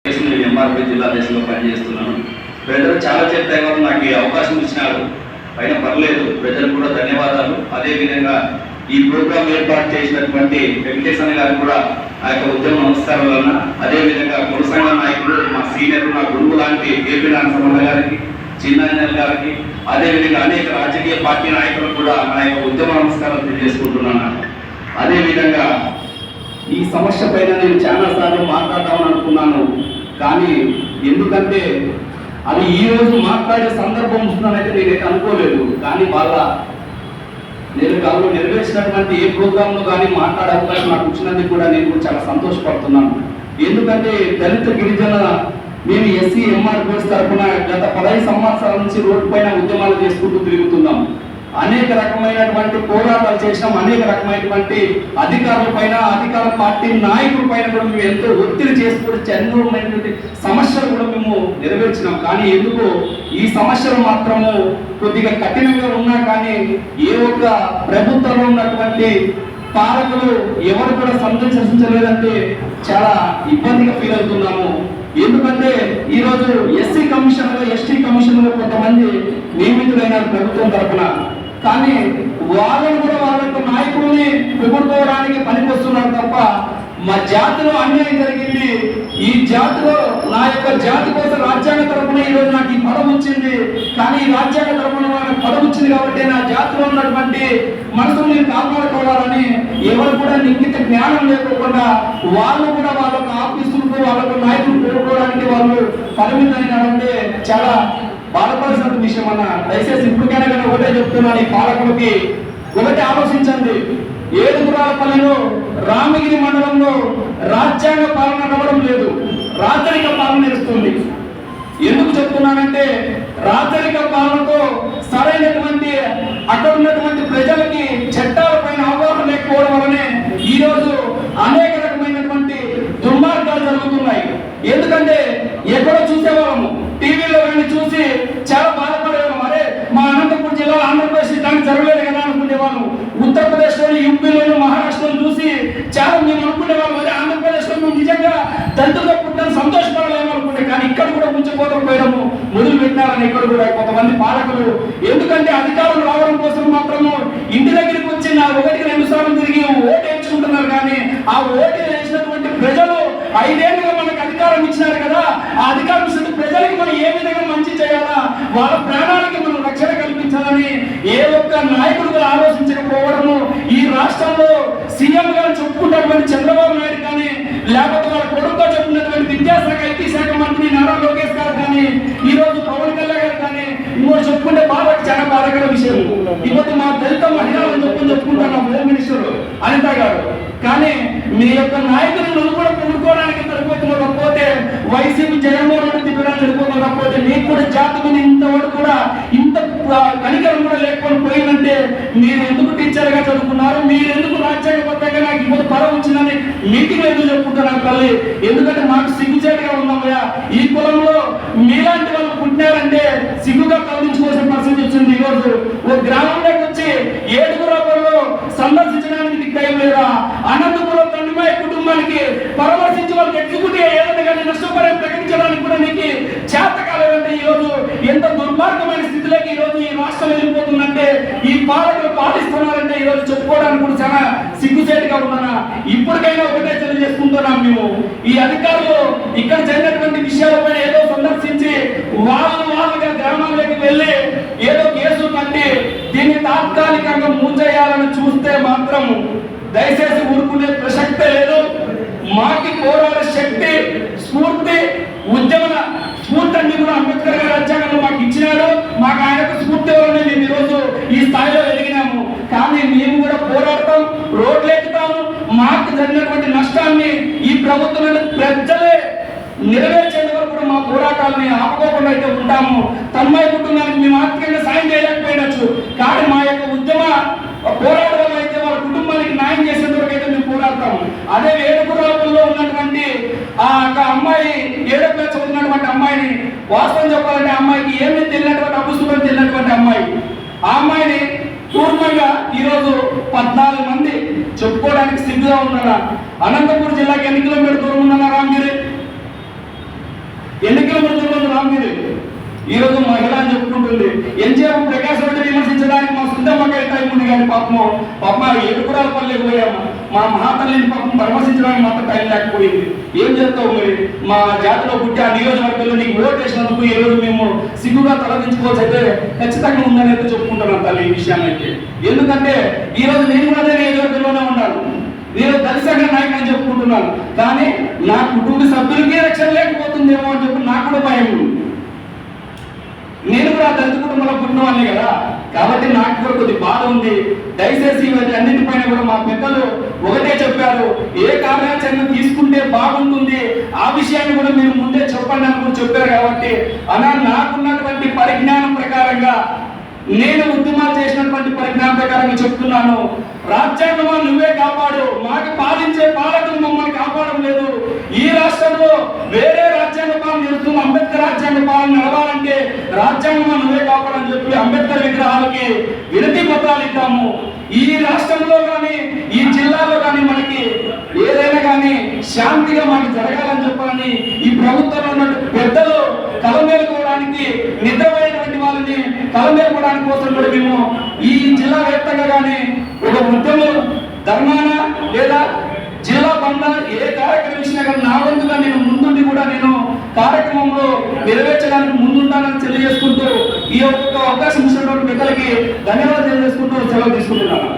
MRP జిల్లా దేశంలో పనిచేస్తున్నాను. ప్రజలు చాలా చేత నాకు ఈ అవకాశం ఇచ్చినారు. అయినా పర్లేదు, ప్రజలు కూడా ధన్యవాదాలు. అదేవిధంగా ఈ ప్రోగ్రాం ఏర్పాటు చేసినటువంటి వెంకటేశ్వర గారికి కూడా ఆ యొక్క ఉద్యమ నమస్కారాలన్న, అదేవిధంగా కులసంఘ నాయకులు మా సీనియర్ నా గురువు లాంటి ఏపీ నారాయణ గారికి, చిన్నాయనల్ గారికి, అదేవిధంగా అనేక రాజకీయ పార్టీ నాయకులు కూడా నా యొక్క ఉద్యమ నమస్కారాలు తెలియజేసుకుంటున్నాను. అదేవిధంగా ఈ సమస్య పైన నేను చాలా సార్లు మాట్లాడదామని అనుకున్నాను, కానీ ఎందుకంటే అది ఈ రోజు మాట్లాడే సందర్భం వస్తుందనైతే నేనైతే అనుకోలేదు. కానీ వాళ్ళ నెరవేర్చినటువంటి ఏ ప్రోగ్రాంలో కానీ మాట్లాడే అవకాశం నాకు వచ్చినందుకు కూడా నేను చాలా సంతోషపడుతున్నాను. ఎందుకంటే దళిత గిరిజన మేము ఎస్సీ ఎంఆర్పీఎస్ తరఫున గత 15 సంవత్సరాల నుంచి రోడ్డు పైన ఉద్యమాలు చేసుకుంటూ తిరుగుతున్నాం. అనేక రకమైనటువంటి పోరాటాలు చేసినాం. అనేక రకమైనటువంటి అధికారుల పైన, అధికార పార్టీ నాయకుల పైన కూడా మేము ఎంతో ఒత్తిడి చేసుకుంటూ ఎన్నోమైనటువంటి సమస్యలు కూడా మేము నెరవేర్చినాం. కానీ ఎందుకు ఈ సమస్యలు మాత్రము కొద్దిగా కఠినంగా ఉన్నా కానీ ఏ ఒక్క ప్రభుత్వంలో ఉన్నటువంటి పాలకులు ఎవరు కూడా సందర్శించలేదంటే చాలా ఇబ్బందిగా ఫీల్ అవుతున్నాము. ఎందుకంటే ఈరోజు ఎస్సీ కమిషన్లో, ఎస్టీ కమిషన్లో కొంతమంది నియమితులైన ప్రభుత్వం తరఫున, కానీ వాళ్ళని కూడా వాళ్ళ యొక్క నాయకుల్ని పెట్టుకోవడానికి పనికొస్తున్నారు తప్ప మా జాతిలో అన్యాయం జరిగింది, ఈ జాతిలో నా యొక్క జాతి కోసం రాజ్యాంగ తరఫున ఈరోజు నాకు ఈ పదవి వచ్చింది, కానీ ఈ రాజ్యాంగ తరఫున పదవి వచ్చింది కాబట్టి నా జాతిలో ఉన్నటువంటి మనసును నేను కాపాడుకోవాలని ఎవరు కూడా నిందిత జ్ఞానం లేకుండా వాళ్ళు కూడా వాళ్ళ ఆఫీసులకు, వాళ్ళ నాయకులు కోరుకోవడానికి వాళ్ళు పరిమితమైనారంటే చాలా బాధపడాల్సిన విషయం అన్న. దయచేసి ఇప్పటికైనా కానీ ఒకటే చెప్తున్నాను, ఈ పాలకులకి ఒకటి ఆలోచించండి. ఏడుగురాలపల్లిలో రామగిరి మండలంలో రాజ్యాంగ పాలన నడవడం లేదు, రాచరిక పాలన నడుస్తుంది. ఎందుకు చెప్తున్నానంటే రాచరిక పాలనతో సరైనటువంటి అక్కడ ఉన్నటువంటి ప్రజలకి చట్టాల పైన అవగాహన లేకపోవడం వల్లనే ఈరోజు అనేక రకమైనటువంటి దుర్మార్గాలు జరుగుతున్నాయి. ఎందుకంటే ఎక్కడో చూసేవాళ్ళము, టీవీలో కానీ చూసి చాలా బాధపడేవాళ్ళం. అరే మా అనంతపురం జిల్లా ఆంధ్రప్రదేశ్ దానికి జరగలేదు కదా అనుకునేవాళ్ళం. ఉత్తరప్రదేశ్లోని, యూపీలోని, మహారాష్ట్రలో చూసి చాలా మేము అనుకునేవాళ్ళం, అదే ఆంధ్రప్రదేశ్లో మేము నిజంగా దళితులుగా పుట్టాలని సంతోషపడలేము అనుకుంటే, కానీ ఇక్కడ కూడా ముంచిపోతం పోయడము మొదలు పెట్టారని ఇక్కడ కూడా కొంతమంది పాలకులు. ఎందుకంటే అధికారులు రావడం కోసం మాత్రము ఇంటి దగ్గరికి వచ్చి నా 1-2 సార్లు తిరిగి ఓటు వేయించుకుంటున్నారు. కానీ ఆ ఓటు వేసినటువంటి ప్రజలు 5 ఏళ్ళుగా మనకు అధికారం ఇచ్చినారు కదా, ఆ అధికారం ఇచ్చిన ప్రజలకి మనం ఏ విధంగా మంచి చేయాలా, వాళ్ళ ప్రాణాలకి మనం రక్షణ కల్పించాలని ఏ ఒక్క నాయకుడు కూడా ఆలోచించకపోవడము, ఈ రాష్ట్రంలో సీఎం గారు చెప్పుకుంటున్నటువంటి చంద్రబాబు నాయుడు కానీ, లేకపోతే వాళ్ళ కొడుకుగా చెప్పుకున్నటువంటి విద్యాశాఖ, ఐటీ శాఖ మంత్రి నారా లోకేష్ గారు కానీ, ఈ రోజు పవన్ కళ్యాణ్ గారు కానీ, ఇంకోటి చెప్పుకుంటే చాలా బాధకర విషయం. ఇవ్వదు మా దళిత మహిళలను చెప్పుకుంటున్నాం హోమ్ మినిస్టర్ అనిత గారు. కానీ మీ యొక్క నాయకులను కూడా పొందుకోవడానికి సరిపోతున్నకపోతే, వైసీపీ జగన్మోహన్ రెడ్డి తిప్పడానికి సరిపోతున్నకపోతే, మీకు కూడా జాతి మీద ఇంతవరకు కూడా ఇంత కనికరం కూడా లేకపోతే పోయిందంటే మీరు ఎందుకు టీచర్ గా చదువుకున్నారు, మీరు ఎందుకు రాజ్యాంగబద్ధంగా నాకు ఇప్పుడు పదవి వచ్చిందని మీటింగ్ ఎందుకు చెప్పుకుంటున్నారు తల్లి? ఎందుకంటే మాకు సిగ్గుచేటుగా ఉన్నామయ్యా, ఈ కులంలో మీలాంటి వాళ్ళు పుట్టినారంటే సిగ్గుగా కల్పించుకోవాల్సిన పరిస్థితి వచ్చింది. ఈరోజు ఒక గ్రామంలోకి వచ్చి 7 రూపాయలు సందర్శించడానికి టైం లేదా, అనంతపురం తండ్రిమాయ కుటుంబానికి పరామర్శించి వాళ్ళకి ఎగ్జిక్యూటివ్ ఏదైనా కానీ నష్టపరిహారం ప్రకటించడానికి కూడా నీకు చేత కాలేదంటే ఈరోజు ఎంత దుర్మార్గమైన స్థితిలోకి ఈరోజు ఈ రాష్ట్రం వెళ్ళిపోతుందంటే, ఈ పాలకులు పాటిస్తున్నారంటే ఈరోజు చెప్పుకోవడానికి కూడా చాలా సిగ్గుచేటుగా ఉన్నానా. ఇప్పటికైనా ఒకటే తెలియజేసుకుంటున్నాం, మేము ఈ అధికారులు ఇక్కడ జరిగినటువంటి విషయాలపైన ఏదో సందర్శించి వాళ్ళుగా గ్రామాల్లోకి వెళ్ళి ఏదో కేసులు కట్టి దీన్ని తాత్కాలికంగా మూసేయాలని చూస్తే మాత్రం దయచేసి ఊరుకునే ప్రసక్తే లేదు. మాకి పోరాడే శక్తి, స్ఫూర్తి, ఉద్యమ స్ఫూర్తి అన్ని కూడా అంబేద్కర్ గారి రాజ్యాంగంలో మాకు ఇచ్చినాడు. మాకు ఆయనకు స్ఫూర్తి వల్లనే మేము ఈరోజు ఈ స్థాయిలో ఎదిగినాము. కానీ మేము కూడా పోరాడతాం, రోడ్లు ఎక్కుతాము. మాకు జరిగినటువంటి నష్టాన్ని ఈ ప్రభుత్వం ప్రజలే నెరవేర్చేంత వరకు కూడా మా పోరాటాలని ఆపుకోకుండా అయితే ఉంటాము. తన్మయ కుటుంబానికి మేము ఆర్థికంగా సాయం చేయలేకపోయినచ్చు, కానీ మా యొక్క ఉద్యమ పోరాటం అయితే వాళ్ళ కుటుంబానికి న్యాయం చేసేంత వరకు అయితే మేము పోరాడతాము. అదే వేడుకురాపుల్లో ఉన్నటువంటి ఆ అమ్మాయి 7వ క్లాస్ చదువుతున్నటువంటి అమ్మాయిని, వాస్తవం చెప్పాలంటే అమ్మాయికి ఏమీ తెలియనటువంటి అపుస్తకం తెలియనటువంటి అమ్మాయి, ఆ అమ్మాయిని పూర్ణంగా ఈరోజు 14 మంది చెప్పుకోవడానికి సిద్ధంగా ఉన్నారా. అనంతపురం జిల్లాకి ఎన్ని కిలోమీటర్ దూరం ఉన్నారా రామగిరి? నమ్మింది. ఈ రోజు మహిళ అని చెప్పుకుంటుంది. ఎంతసేపు ప్రకాశ్ రెడ్డి విమర్శించడానికి మా సుద్దమ్మకి టైం ఉంది, కానీ పాపం ఏడుకురాల పల్లెకి పోయాము. మా మహాతల్లిని పాపం పరామర్శించడానికి మాత్రం టైం లేకపోయింది. ఏం చేస్తావు మరి? మా జాతిలో పుట్టి ఆ నియోజకవర్గంలో నీకు ఓటు వేసినందుకు ఈ రోజు మేము సిగ్గుగా తలదించుకోవచ్చు అయితే ఖచ్చితంగా ఉందని అయితే చెప్పుకుంటున్నాను తల్లి ఈ విషయాన్ని అయితే. ఎందుకంటే ఈ రోజు నేను కూడా అదే నియోజకవర్గంలోనే ఉన్నాను. నేను దళిత నాయకుడు అని చెప్పుకుంటున్నాను, కానీ నా కుటుంబ సభ్యులకి రక్షణ లేకపోతుందేమో అని చెప్పి నాకు కూడా భయం ఉంది. నేను కూడా దళిత కుటుంబంలో పుట్టిన వాళ్ళే కదా, కాబట్టి నాకు కూడా కొద్ది బాధ ఉంది. దయచేసి ఇవన్నీ అన్నింటిపైన కూడా మా పెద్దలు ఒకటే చెప్పారు, ఏ కార్యాచరణ తీసుకుంటే బాగుంటుంది ఆ విషయాన్ని కూడా మీరు ముందే చెప్పండి అని కూడా చెప్పారు. కాబట్టి అలా నాకున్నటువంటి పరిజ్ఞానం ప్రకారంగా, నేను ఉద్యమాలు చేసినటువంటి పరిజ్ఞానం ప్రకారంగా చెప్తున్నాను, రాజ్యాంగమా నువ్వే కాపాడు, మాకు పాలించే పాలకులు మమ్మల్ని కాపాడడం లేదు. ఈ రాష్ట్రంలో వేరే రాజ్యాంగ పాలన నడుస్తుంది, అంబేద్కర్ రాజ్యాంగ పాలన నడవాలంటే రాజ్యాంగమా నువ్వే కాపాడని చెప్పి అంబేద్కర్ విగ్రహాలకి వినతి పత్రాలు ఇద్దాము. ఈ రాష్ట్రంలో కానీ ఈ జిల్లాలో కానీ మనకి ఏదైనా కానీ శాంతిగా మనకి జరగాలని చెప్పాలని ఈ ప్రభుత్వంలో ఉన్నటువంటి పెద్దలు కలమేలుకోవడానికి, నిద్రపోయేటువంటి వాళ్ళని కలమేలుకోవడానికి కోసం కూడా మేము ఈ జిల్లా వ్యాప్తంగా కానీ ఒక ఉద్యమం ధర్మాన లేదా జిల్లా బంద ఏ కార్యక్రమం ఇచ్చినా కానీ నా వంతుగా నేను ముందుండి కూడా నేను కార్యక్రమంలో నెరవేర్చడానికి ముందుంటానని తెలియజేసుకుంటూ ఈ యొక్క అవకాశం ఇచ్చినటువంటి పెద్దలకి ధన్యవాదాలు తెలియజేసుకుంటూ సెలవు తీసుకుంటున్నాను.